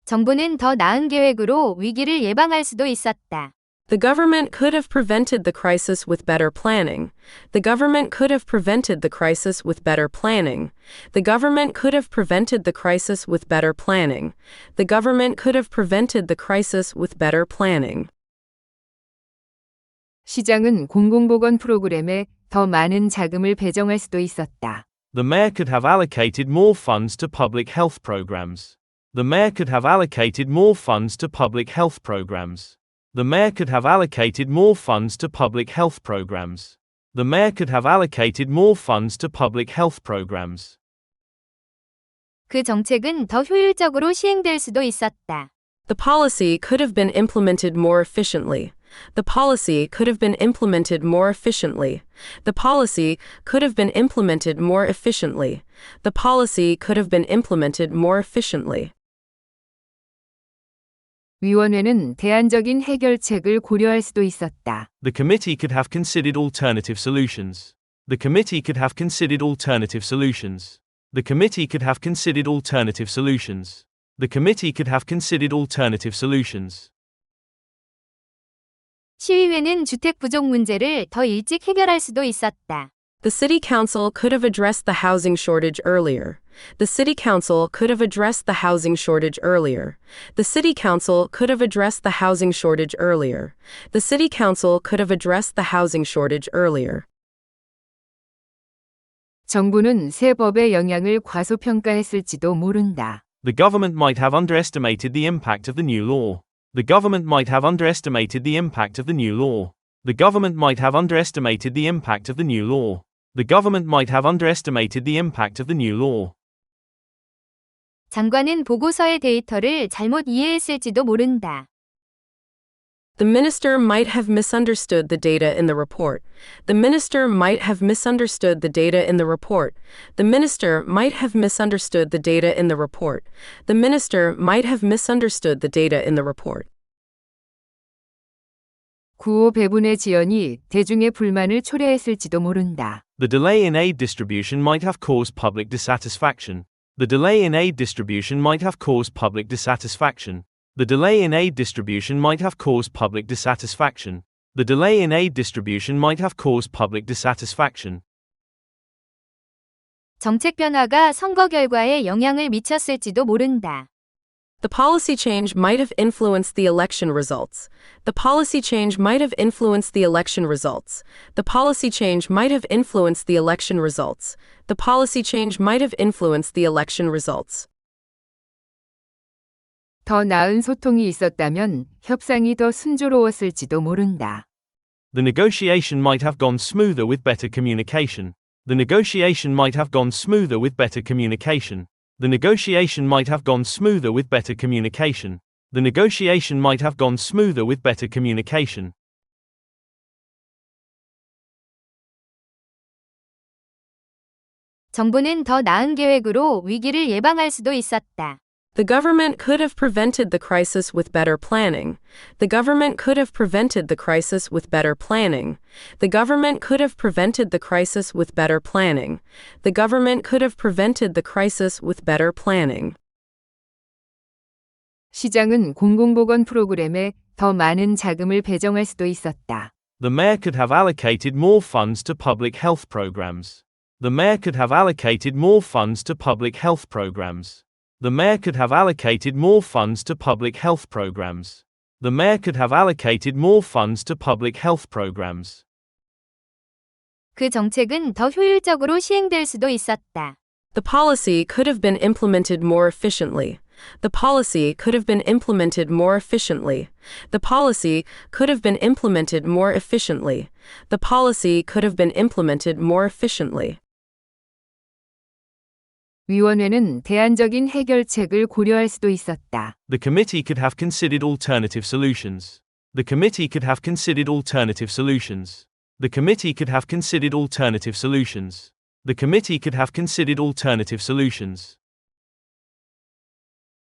정부는 더 나은 계획으로 위기를 예방할 수도 있었다. The government could have prevented the crisis with better planning. The government could have prevented the crisis with better planning. The government could have prevented the crisis with better planning. The government could have prevented the crisis with better planning. 시장은 공공보건 프로그램에 더 많은 자금을 배정할 수도 있었다. The mayor could have allocated more funds to public health programs. The mayor could have allocated more funds to public health programs. The mayor could have allocated more funds to public health programs. The mayor could have allocated more funds to public health programs. 그 정책은 더 효율적으로 시행될 수도 있었다. The policy could have been implemented more efficiently. The policy could have been implemented more efficiently. The policy could have been implemented more efficiently. The policy could have been implemented more efficiently. 위원회는 대안적인 해결책을 고려할 수도 있었다. The committee could have considered alternative solutions. The committee could have considered alternative solutions. The committee could have considered alternative solutions. The committee could have considered alternative solutions. 시의회는 주택 부족 문제를 더 일찍 해결할 수도 있었다. The city council could have addressed the housing shortage earlier. The city council could have addressed the housing shortage earlier. The city council could have addressed the housing shortage earlier. The city council could have addressed the housing shortage earlier. 정부는 새 법의 영향을 과소평가했을지도 모른다. The government might have underestimated the impact of the new law. The government might have underestimated the impact of the new law. The government might have underestimated the impact of the new law. The government might have underestimated the impact of the new law. 장관은 보고서의 데이터를 잘못 이해했을지도 모른다. The minister might have misunderstood the data in the report. The minister might have misunderstood the data in the report. The minister might have misunderstood the data in the report. The minister might have misunderstood the data in the report. 구호 배분의 지연이 대중의 불만을 초래했을지도 모른다. The delay in aid distribution might have caused public dissatisfaction. The delay in aid distribution might have caused public dissatisfaction. The delay in aid distribution might have caused public dissatisfaction. The delay in aid distribution might have caused public dissatisfaction. 정책 변화가 선거 결과에 영향을 미쳤을지도 모른다. The policy change might have influenced the election results. The policy change might have influenced the election results. The policy change might have influenced the election results. The policy change might have influenced the election results. 더 나은 소통이 있었다면 협상이 더 순조로웠을지도 모른다. The negotiation might have gone smoother with better communication. The negotiation might have gone smoother with better communication. The negotiation might have gone smoother with better communication. The negotiation might have gone smoother with better communication. 정부는 더 나은 계획으로 위기를 예방할 수도 있었다. The government could have prevented the crisis with better planning. The government could have prevented the crisis with better planning. The government could have prevented the crisis with better planning. The government could have prevented the crisis with better planning. 시장은 공공보건 프로그램에 더 많은 자금을 배정할 수도 있었다. The mayor could have allocated more funds to public health programs. The mayor could have allocated more funds to public health programs. The mayor could have allocated more funds to public health programs. The mayor could have allocated more funds to public health programs. 그 정책은 더 효율적으로 시행될 수도 있었다. The policy could have been implemented more efficiently. The policy could have been implemented more efficiently. The policy could have been implemented more efficiently. The policy could have been implemented more efficiently. 위원회는 대안적인 해결책을 고려할 수도 있었다. The committee could have considered alternative solutions. The committee could have considered alternative solutions. The committee could have considered alternative solutions. The committee could have considered alternative solutions.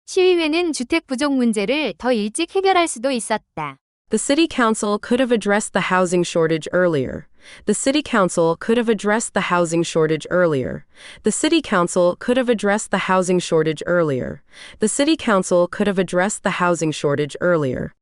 시의회는 주택 부족 문제를 더 일찍 해결할 수도 있었다. The city council could have addressed the housing shortage earlier. The city council could have addressed the housing shortage earlier. The city council could have addressed the housing shortage earlier. The city council could have addressed the housing shortage earlier.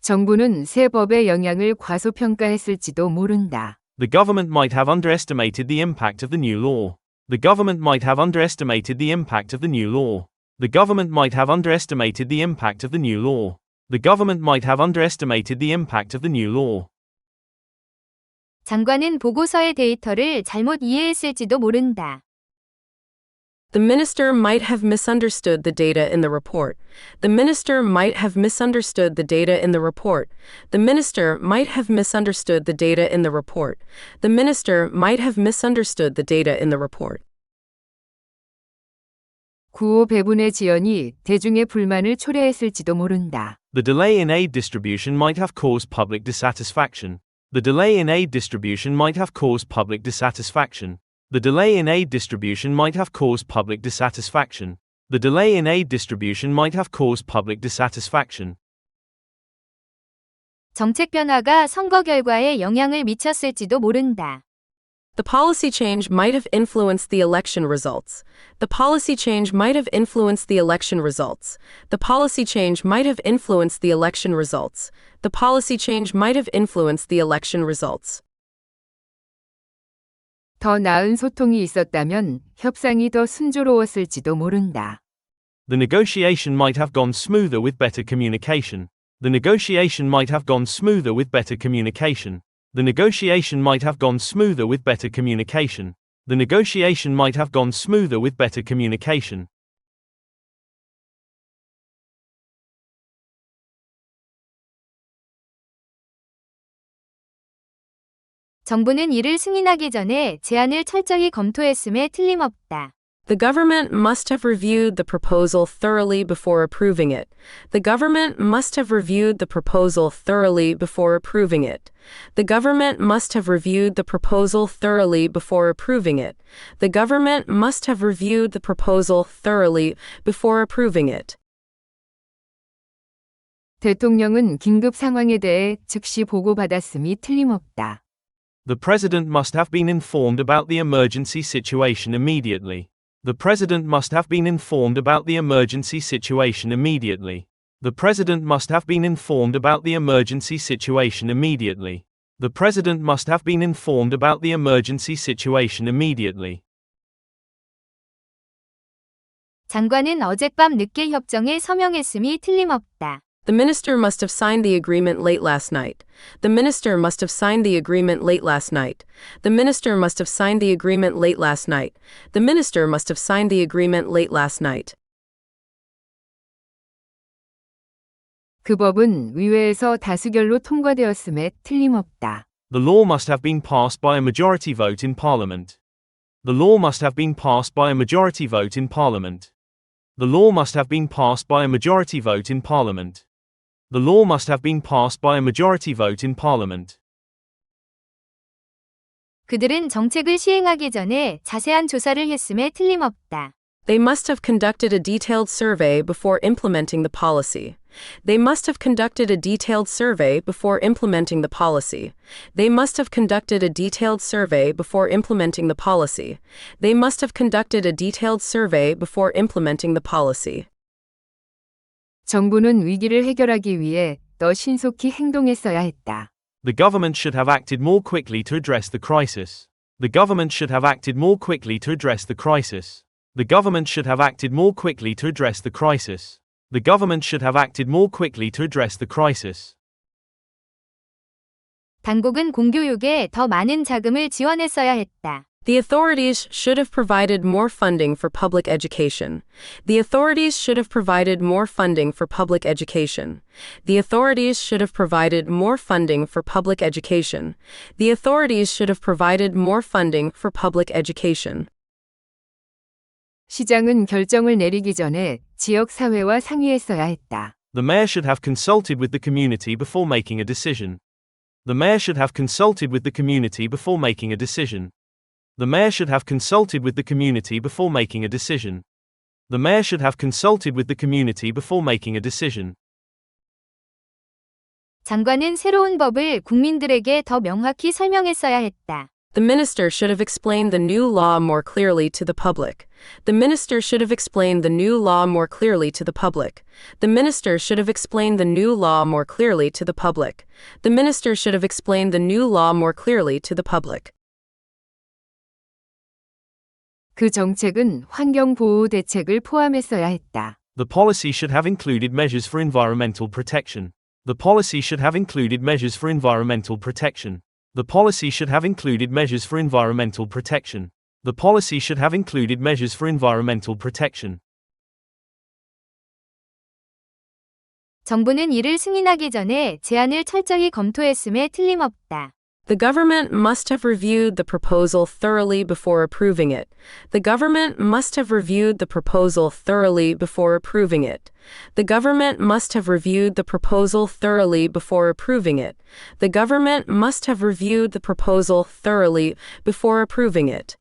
정부는 새 법의 영향을 과소평가했을지도 모른다. The government might have underestimated the impact of the new law. The government might have underestimated the impact of the new law. The government might have underestimated the impact of the new law. The government might have underestimated the impact of the new law. 장관은 보고서의 데이터를 잘못 이해했을지도 모른다. The minister might have misunderstood the data in the report. The minister might have misunderstood the data in the report. The minister might have misunderstood the data in the report. The minister might have misunderstood the data in the report. 구호 배분의 지연이 대중의 불만을 초래했을지도 모른다. The delay in aid distribution might have caused public dissatisfaction. The delay in aid distribution might have caused public dissatisfaction. The delay in aid distribution might have caused public dissatisfaction. The delay in aid distribution might have caused public dissatisfaction. 정책 변화가 선거 결과에 영향을 미쳤을지도 모른다. The policy change might have influenced the election results. The policy change might have influenced the election results. The policy change might have influenced the election results. The policy change might have influenced the election results. 더 나은 소통이 있었다면 협상이 더 순조로웠을지도 모른다. The negotiation might have gone smoother with better communication. The negotiation might have gone smoother with better communication. The negotiation might have gone smoother with better communication. The negotiation might have gone smoother with better communication. 정부는 이를 승인하기 전에 제안을 철저히 검토했음에 틀림없다. The government must have reviewed the proposal thoroughly before approving it. The government must have reviewed the proposal thoroughly before approving it. The government must have reviewed the proposal thoroughly before approving it. The government must have reviewed the proposal thoroughly before approving it. 대통령은 긴급 상황에 대해 즉시 보고받았음이 틀림없다. The president must have been informed about the emergency situation immediately. The president must have been informed about the emergency situation immediately. The president must have been informed about the emergency situation immediately. The president must have been informed about the emergency situation immediately. 장관은 어젯밤 늦게 협정에 서명했음이 틀림없다. The minister must have signed the agreement late last night. The minister must have signed the agreement late last night. The minister must have signed the agreement late last night. The minister must have signed the agreement late last night. 그 법은 의회에서 다수결로 통과되었음에 틀림없다. The law must have been passed by a majority vote in Parliament. The law must have been passed by a majority vote in Parliament. The law must have been passed by a majority vote in Parliament. The law must have been passed by a majority vote in Parliament. 그들은 정책을 시행하기 전에 자세한 조사를 했음에 틀림없다. They must have conducted a detailed survey before implementing the policy. They must have conducted a detailed survey before implementing the policy. They must have conducted a detailed survey before implementing the policy. They must have conducted a detailed survey before implementing the policy. 정부는 위기를 해결하기 위해 더 신속히 행동했어야 했다. The government should have acted more quickly to address the crisis. The government should have acted more quickly to address the crisis. The government should have acted more quickly to address the crisis. The government should have acted more quickly to address the crisis. 당국은 공교육에 더 많은 자금을 지원했어야 했다. The authorities should have provided more funding for public education. The authorities should have provided more funding for public education. The authorities should have provided more funding for public education. The authorities should have provided more funding for public education. 시장은 결정을 내리기 전에 지역 사회와 상의했어야 했다. The mayor should have consulted with the community before making a decision. The mayor should have consulted with the community before making a decision. The mayor should have consulted with the community before making a decision. The mayor should have consulted with the community before making a decision. 장관은 새로운 법을 국민들에게 더 명확히 설명했어야 했다. The minister should have explained the new law more clearly to the public. The minister should have explained the new law more clearly to the public. The minister should have explained the new law more clearly to the public. The minister should have explained the new law more clearly to the public. 그 정책은 환경보호 대책을 포함했어야 했다. The policy should have included measures for environmental protection. The policy should have included measures for environmental protection. The policy should have included measures for environmental protection. The policy should have included measures for environmental protection. 정부는 이를 승인하기 전에 제안을 철저히 검토했음에 틀림없다. The government must have reviewed the proposal thoroughly before approving it. The government must have reviewed the proposal thoroughly before approving it. The government must have reviewed the proposal thoroughly before approving it. The government must have reviewed the proposal thoroughly before approving it.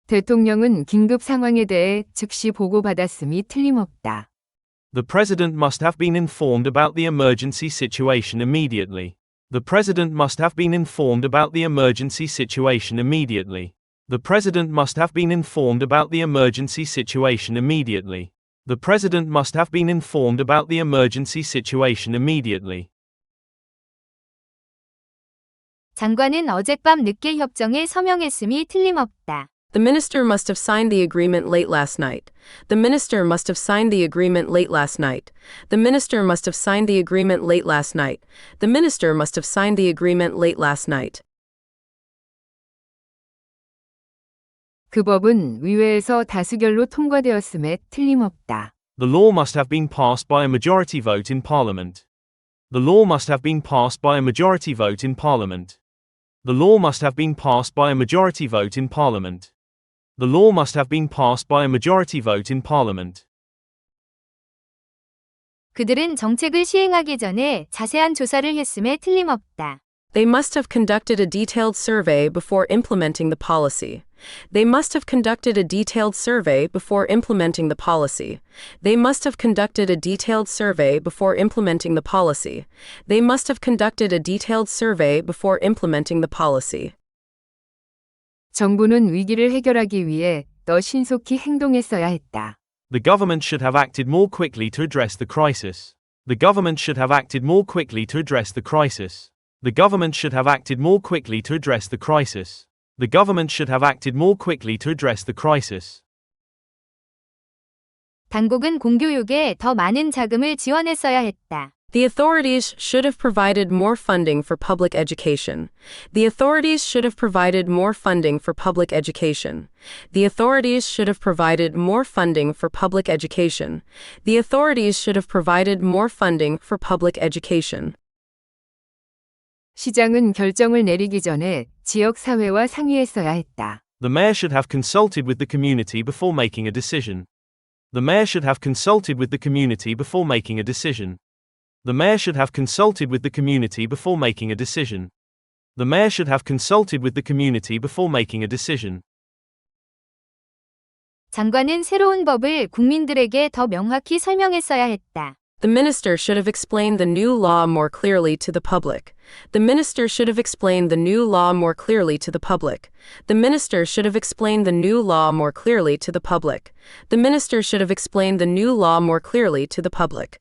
대통령은 긴급 상황에 대해 즉시 보고받았음이 틀림없다. The president must have been informed about the emergency situation immediately. The president must have been informed about the emergency situation immediately. The president must have been informed about the emergency situation immediately. The president must have been informed about the emergency situation immediately. 장관은 어젯밤 늦게 협정에 서명했음이 틀림없다. The minister must have signed the agreement late last night. The minister must have signed the agreement late last night. The minister must have signed the agreement late last night. The minister must have signed the agreement late last night. 그 법은 의회에서 다수결로 통과되었음에 틀림없다. The law must have been passed by a majority vote in Parliament. The law must have been passed by a majority vote in Parliament. The law must have been passed by a majority vote in Parliament. The law must have been passed by a majority vote in Parliament. 그들은 정책을 시행하기 전에 자세한 조사를 했음에 틀림없다. They must have conducted a detailed survey before implementing the policy. They must have conducted a detailed survey before implementing the policy. They must have conducted a detailed survey before implementing the policy. They must have conducted a detailed survey before implementing the policy. 정부는 위기를 해결하기 위해 더 신속히 행동했어야 했다. The government should have acted more quickly to address the crisis. The government should have acted more quickly to address the crisis. The government should have acted more quickly to address the crisis. The government should have acted more quickly to address the crisis. 당국은 공교육에 더 많은 자금을 지원했어야 했다. The authorities should have provided more funding for public education. The authorities should have provided more funding for public education. The authorities should have provided more funding for public education. The authorities should have provided more funding for public education. 시장은 결정을 내리기 전에 지역 사회와 상의했어야 했다. The mayor should have consulted with the community before making a decision. The mayor should have consulted with the community before making a decision. The mayor should have consulted with the community before making a decision. The mayor should have consulted with the community before making a decision. 장관은 새로운 법을 국민들에게 더 명확히 설명했어야 했다. The minister should have explained the new law more clearly to the public. The minister should have explained the new law more clearly to the public. The minister should have explained the new law more clearly to the public. The minister should have explained the new law more clearly to the public.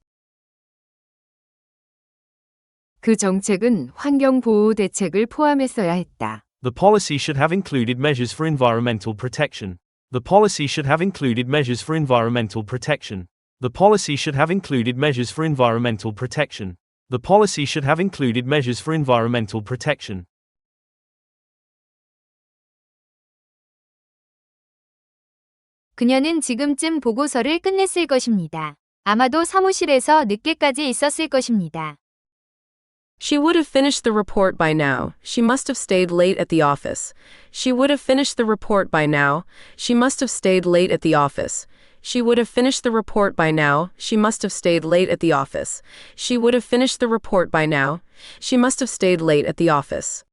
그 정책은 환경보호 대책을 포함했어야 했다. The policy should have included measures for environmental protection. The policy should have included measures for environmental protection. The policy should have included measures for environmental protection. The policy should have included measures for environmental protection. 그녀는 지금쯤 보고서를 끝냈을 것입니다. 아마도 사무실에서 늦게까지 있었을 것입니다. She would have finished the report by now. She must have stayed late at the office. She would have finished the report by now. She must have stayed late at the office. She would have finished the report by now. She must have stayed late at the office. She would have finished the report by now. She must have stayed late at the office.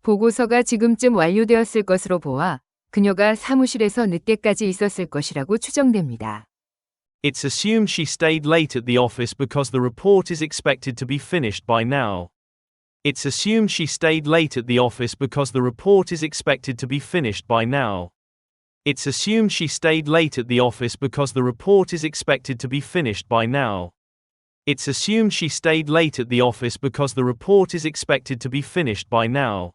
보고서가 지금쯤 완료되었을 것으로 보아 그녀가 사무실에서 늦게까지 있었을 것이라고 추정됩니다. It's assumed she stayed late at the office because the report is expected to be finished by now. It's assumed she stayed late at the office because the report is expected to be finished by now. It's assumed she stayed late at the office because the report is expected to be finished by now. It's assumed she stayed late at the office because the report is expected to be finished by now.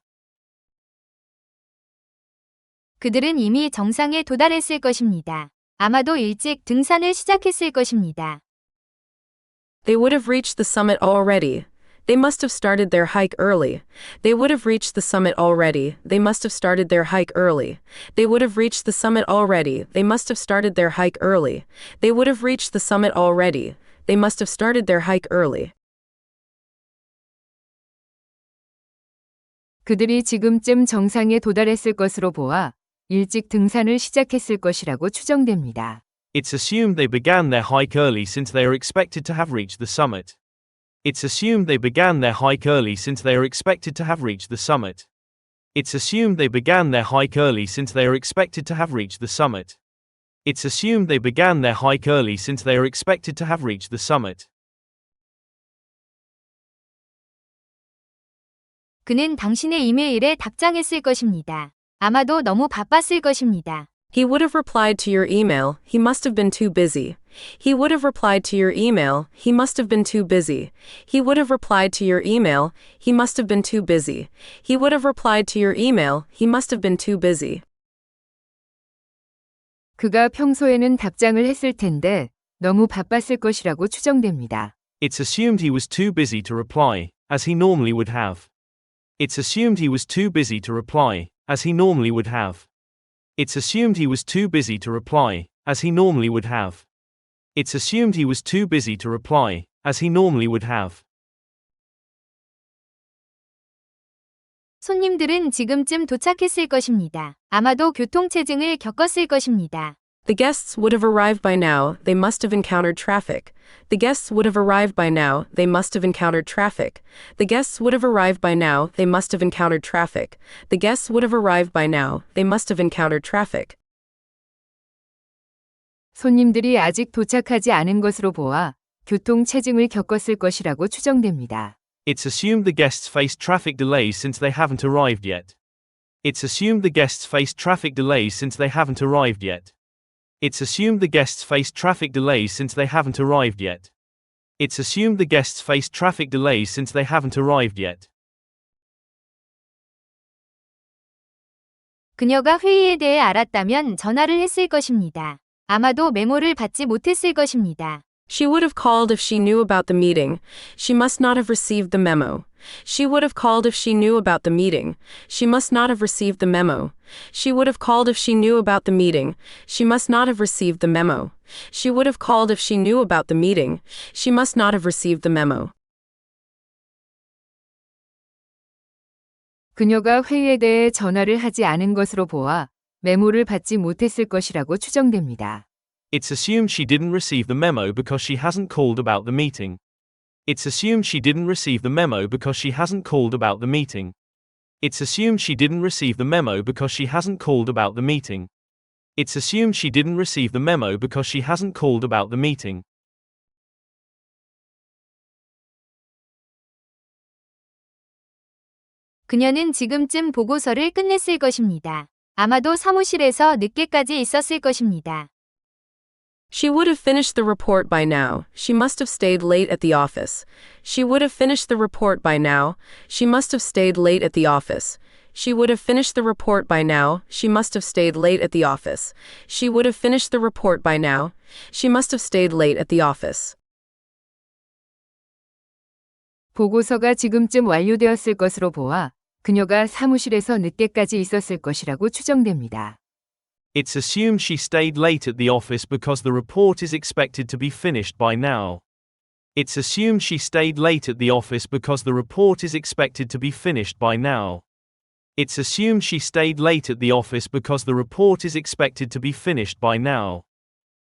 그들은 이미 정상에 도달했을 것입니다. 아마도 일찍 등산을 시작했을 것입니다. They would have reached the summit already. They must have started their hike early. They would have reached the summit already. They must have started their hike early. They would have reached the summit already. They must have started their hike early. They would have reached the summit already. They must have started their hike early. 그들이 지금쯤 정상에 도달했을 것으로 보아 일찍 등산을 시작했을 것이라고 추정됩니다. It's assumed they began their hike early since they are expected to have reached the summit. It's assumed they began their hike early since they are expected to have reached the summit. It's assumed they began their hike early since they are expected to have reached the summit. It's assumed they began their hike early since they are expected to have reached the summit. 그는 당신의 이메일에 답장했을 것입니다. 아마도 너무 바빴을 것입니다. He would have replied to your email. He must have been too busy. He would have replied to your email. He must have been too busy. He would have replied to your email. He must have been too busy. He would have replied to your email. He must have been too busy. 그가 평소에는 답장을 했을 텐데 너무 바빴을 것이라고 추정됩니다. It's assumed he was too busy to reply, as he normally would have. It's assumed he was too busy to reply, as he normally would have. It's assumed he was too busy to reply, as he normally would have. It's assumed he was too busy to reply, as he normally would have. 손님들은 지금쯤 도착했을 것입니다. 아마도 교통체증을 겪었을 것입니다. The guests would have arrived by now. They must have encountered traffic. The guests would have arrived by now. They must have encountered traffic. The guests would have arrived by now. They must have encountered traffic. The guests would have arrived by now. They must have encountered traffic. 손님들이 아직 도착하지 않은 것으로 보아 교통체증을 겪었을 것이라고 추정됩니다. It's assumed the guests faced traffic delays since they haven't arrived yet. It's assumed the guests faced traffic delays since they haven't arrived yet. It's assumed the guests faced traffic delays since they haven't arrived yet. It's assumed the guests faced traffic delays since they haven't arrived yet. 그녀가 회의에 대해 알았다면 전화를 했을 것입니다. 아마도 메모를 받지 못했을 것입니다. She would have called if she knew about the meeting. She must not have received the memo. She would have called if she knew about the meeting. She must not have received the memo. She would have called if she knew about the meeting. She must not have received the memo. She would have called if she knew about the meeting. She must not have received the memo. 그녀가 회의에 대해 전화를 하지 않은 것으로 보아 메모를 받지 못했을 것이라고 추정됩니다. It's assumed she didn't receive the memo because she hasn't called about the meeting. It's assumed she didn't receive the memo because she hasn't called about the meeting. It's assumed she didn't receive the memo because she hasn't called about the meeting. It's assumed she didn't receive the memo because she hasn't called about the meeting. 그녀는 지금쯤 보고서를 끝냈을 것입니다. 아마도 사무실에서 늦게까지 있었을 것입니다. She would have finished the report by now. She must have stayed late at the office. She would have finished the report by now. She must have stayed late at the office. She would have finished the report by now. She must have stayed late at the office. She would have finished the report by now. She must have stayed late at the office. 보고서가 지금쯤 완료되었을 것으로 보아 그녀가 사무실에서 늦게까지 있었을 것이라고 추정됩니다. It's assumed she stayed late at the office because the report is expected to be finished by now. It's assumed she stayed late at the office because the report is expected to be finished by now. It's assumed she stayed late at the office because the report is expected to be finished by now.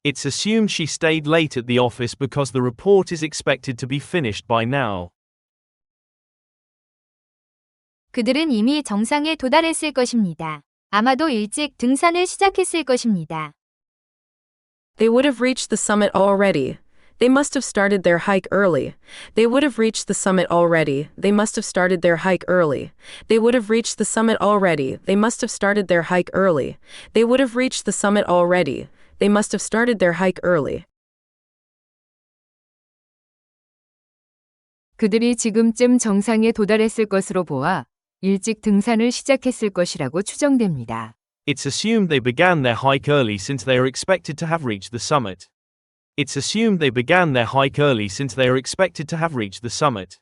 It's assumed she stayed late at the office because the report is expected to be finished by now. 그들은 이미 정상에 도달했을 것입니다. 아마도 일찍 등산을 시작했을 것입니다. They would have reached the summit already. They must have started their hike early. They would have reached the summit already. They must have started their hike early. They would have reached the summit already. They must have started their hike early. They would have reached the summit already. They must have started their hike early. 그들이 지금쯤 정상에 도달했을 것으로 보아 일찍 등산을 시작했을 것이라고 추정됩니다. It's assumed they began their hike early since they are expected to have reached the summit. It's assumed they began their hike early since they are expected to have reached the summit.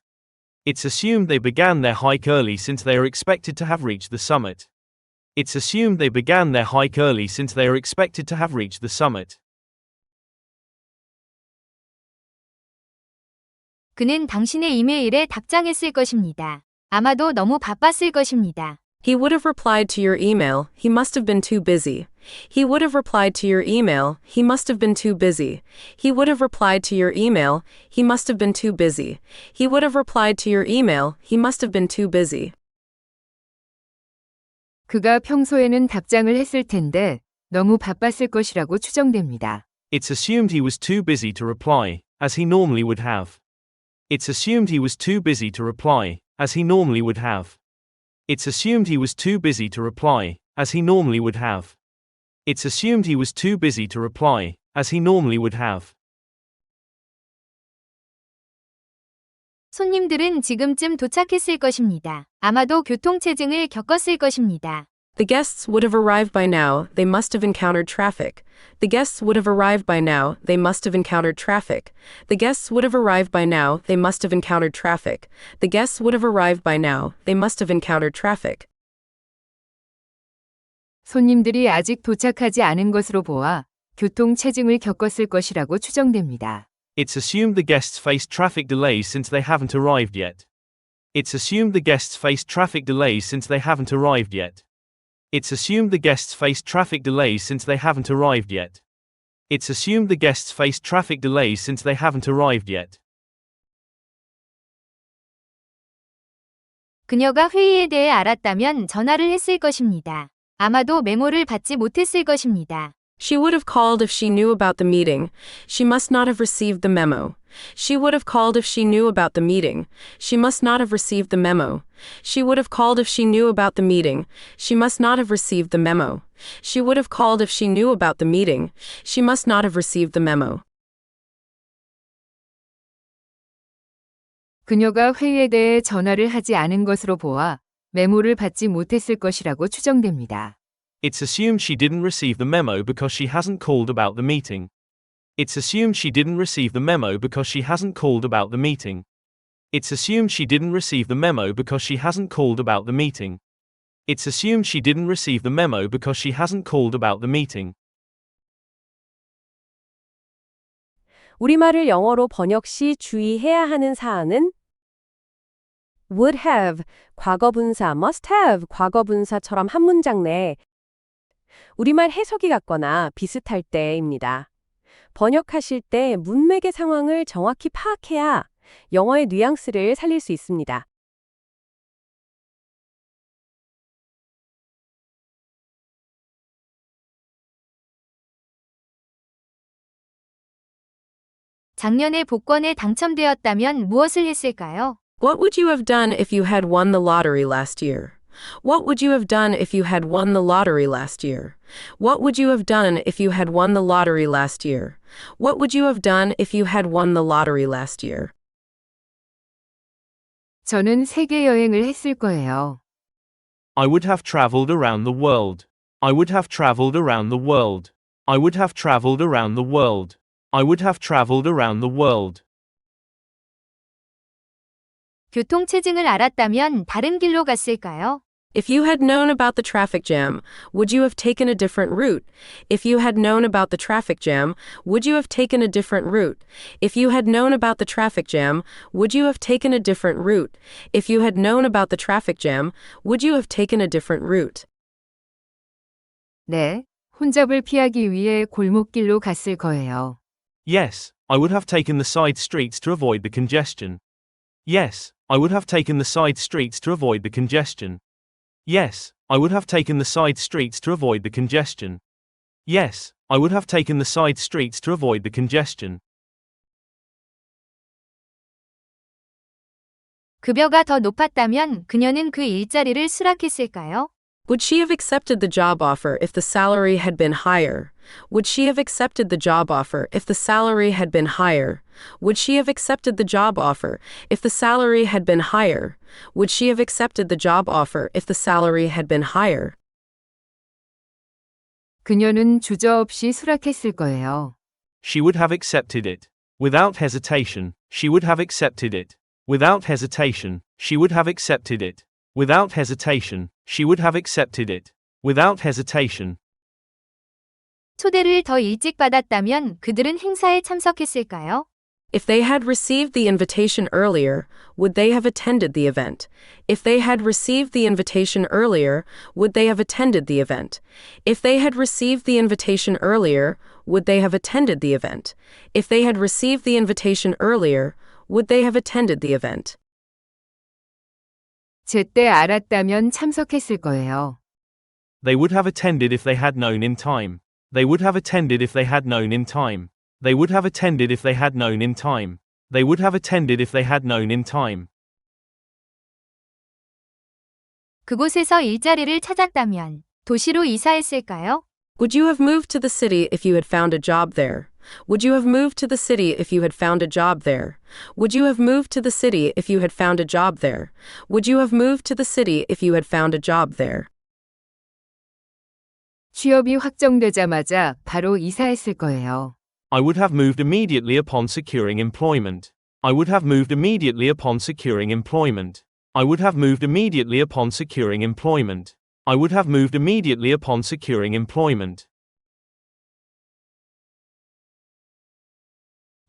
It's assumed they began their hike early since they are expected to have reached the summit. It's assumed they began their hike early since they are expected to have reached the summit. 그는 당신의 이메일에 답장했을 것입니다. 아마도 너무 바빴을 것입니다. He would have replied to your email. He must have been too busy. He would have replied to your email. He must have been too busy. He would have replied to your email. He must have been too busy. He would have replied to your email. He must have been too busy. 그가 평소에는 답장을 했을 텐데 너무 바빴을 것이라고 추정됩니다. It's assumed he was too busy to reply, as he normally would have. It's assumed he was too busy to reply, as he normally would have. It's assumed he was too busy to reply, as he normally would have. It's assumed he was too busy to reply, as he normally would have. 손님들은 지금쯤 도착했을 것입니다. 아마도 교통체증을 겪었을 것입니다. The guests would have arrived by now. They must have encountered traffic. The guests would have arrived by now. They must have encountered traffic. The guests would have arrived by now. They must have encountered traffic. The guests would have arrived by now. They must have encountered traffic. 손님들이 아직 도착하지 않은 것으로 보아 교통체증을 겪었을 것이라고 추정됩니다. It's assumed the guests faced traffic delays since they haven't arrived yet. It's assumed the guests faced traffic delays since they haven't arrived yet. It's assumed the guests faced traffic delays since they haven't arrived yet. It's assumed the guests faced traffic delays since they haven't arrived yet. 그녀가 회의에 대해 알았다면 전화를 했을 것입니다. 아마도 메모를 받지 못했을 것입니다. She would have called if she knew about the meeting. She must not have received the memo. She would have called if she knew about the meeting. She must not have received the memo. She would have called if she knew about the meeting. She must not have received the memo. She would have called if she knew about the meeting. She must not have received the memo. 그녀가 회의에 대해 전화를 하지 않은 것으로 보아 메모를 받지 못했을 것이라고 추정됩니다. It's assumed she didn't receive the memo because she hasn't called about the meeting. It's assumed she didn't receive the memo because she hasn't called about the meeting. It's assumed she didn't receive the memo because she hasn't called about the meeting. It's assumed she didn't receive the memo because she hasn't called about the meeting. 우리말을 영어로 번역 시 주의해야 하는 사항은 would have, 과거분사, must have, 과거분사처럼 한 문장 내에 우리말 해석이 같거나 비슷할 때입니다. 번역하실 때 문맥의 상황을 정확히 파악해야 영어의 뉘앙스를 살릴 수 있습니다. 작년에 복권에 당첨되었다면 무엇을 했을까요? What would you have done if you had won the lottery last year? What would you have done if you had won the lottery last year? What would you have done if you had won the lottery last year? What would you have done if you had won the lottery last year? 저는 세계 여행을 했을 거예요. I would have traveled around the world. I would have traveled around the world. I would have traveled around the world. I would have traveled around the world. 교통체증을 알았다면 다른 길로 갔을까요? If you had known about the traffic jam, would you have taken a different route? If you had known about the traffic jam, would you have taken a different route? If you had known about the traffic jam, would you have taken a different route? If you had known about the traffic jam, would you have taken a different route? 네, 혼잡을 피하기 위해 골목길로 갔을 거예요. Yes, I would have taken the side streets to avoid the congestion. Yes, I would have taken the side streets to avoid the congestion. Yes, I would have taken the side streets to avoid the congestion. Yes, I would have taken the side streets to avoid the congestion. 급여가 더 높았다면 그녀는 그 일자리를 수락했을까요? Would she have accepted the job offer if the salary had been higher? Would she have accepted the job offer if the salary had been higher? Would she have accepted the job offer if the salary had been higher? Would she have accepted the job offer if the salary had been higher? 그녀는 주저없이 수락했을 거예요. She would have accepted it. Without hesitation, she would have accepted it. Without hesitation, she would have accepted it. Without hesitation, she would have accepted it. Without hesitation. 초대를 더 일찍 받았다면 그들은 행사에 참석했을까요? If they had received the invitation earlier, would they have attended the event? If they had received the invitation earlier, would they have attended the event? If they had received the invitation earlier, would they have attended the event? If they had received the invitation earlier, would they have attended the event? 제때 알았다면 참석했을 거예요. They would have attended if they had known in time. They would have attended if they had known in time. They would have attended if they had known in time. They would have attended if they had known in time. 그곳에서 일자리를 찾았다면 도시로 이사했을까요? Would you have moved to the city if you had found a job there? Would you have moved to the city if you had found a job there? Would you have moved to the city if you had found a job there? Would you have moved to the city if you had found a job there? 취업이 확정되자마자 바로 이사했을 거예요. I would have moved immediately upon securing employment. I would have moved immediately upon securing employment. I would have moved immediately upon securing employment. I would have moved immediately upon securing employment.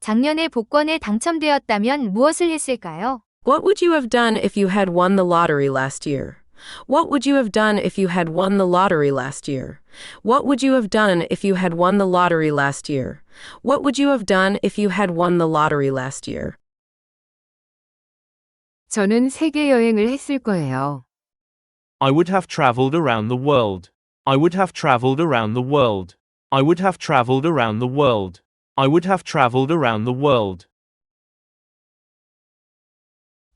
작년에 복권에 당첨되었다면 무엇을 했을까요? What would you have done if you had won the lottery last year? What would you have done if you had won the lottery last year? What would you have done if you had won the lottery last year? What would you have done if you had won the lottery last year? 저는 세계 여행을 했을 거예요. I would have traveled around the world. I would have traveled around the world. I would have traveled around the world. I would have traveled around the world.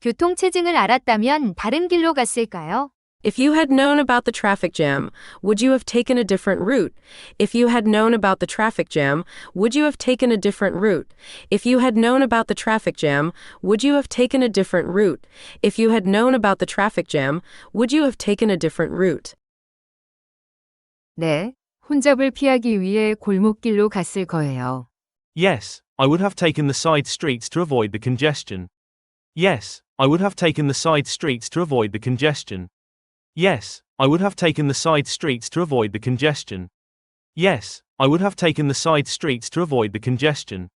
교통체증을 알았다면 다른 길로 갔을까요? If you had known about the traffic jam, would you have taken a different route? If you had known about the traffic jam, would you have taken a different route? If you had known about the traffic jam, would you have taken a different route? If you had known about the traffic jam, would you have taken a different route? 네, 혼잡을 피하기 위해 골목길로 갔을 거예요. Yes, I would have taken the side streets to avoid the congestion. Yes, I would have taken the side streets to avoid the congestion. Yes, I would have taken the side streets to avoid the congestion. Yes, I would have taken the side streets to avoid the congestion.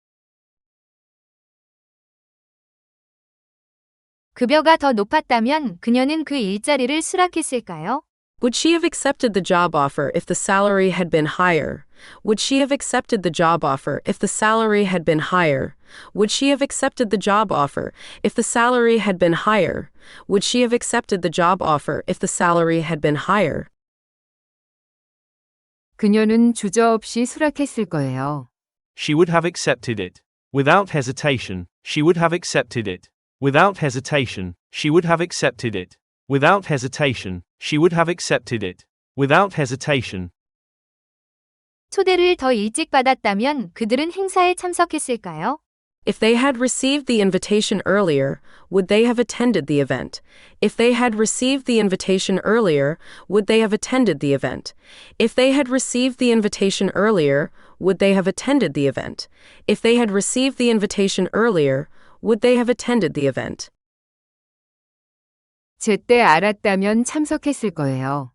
급여가 더 높았다면 그녀는 그 일자리를 수락했을까요? Would she have accepted the job offer if the salary had been higher? Would she have accepted the job offer if the salary had been higher? Would she have accepted the job offer if the salary had been higher? Would she have accepted the job offer if the salary had been higher? 그녀는 주저없이 수락했을 거예요. She would have accepted it. Without hesitation, she would have accepted it. Without hesitation, she would have accepted it. Without hesitation, she would have accepted it. Without hesitation. 초대를 더 일찍 받았다면 그들은 행사에 참석했을까요? If they had received the invitation earlier, would they have attended the event? If they had received the invitation earlier, would they have attended the event? If they had received the invitation earlier, would they have attended the event? If they had received the invitation earlier, would they have attended the event? 제때 알았다면 참석했을 거예요.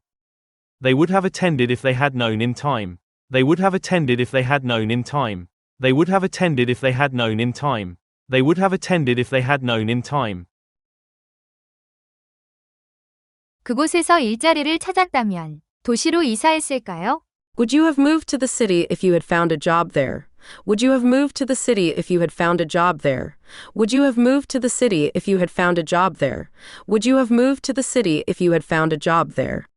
They would have attended if they had known in time. They would have attended if they had known in time. They would have attended if they had known in time. They would have attended if they had known in time. 그곳에서 일자리를 찾았다면 도시로 이사했을까요? Would you have moved to the city if you had found a job there? Would you have moved to the city if you had found a job there? Would you have moved to the city if you had found a job there? Would you have moved to the city if you had found a job there?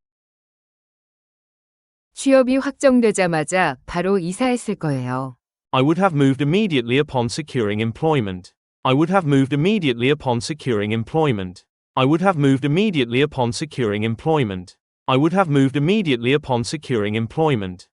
취업이 확정되자마자 바로 이사했을 거예요. I would have moved immediately upon securing employment. I would have moved immediately upon securing employment. I would have moved immediately upon securing employment. I would have moved immediately upon securing employment.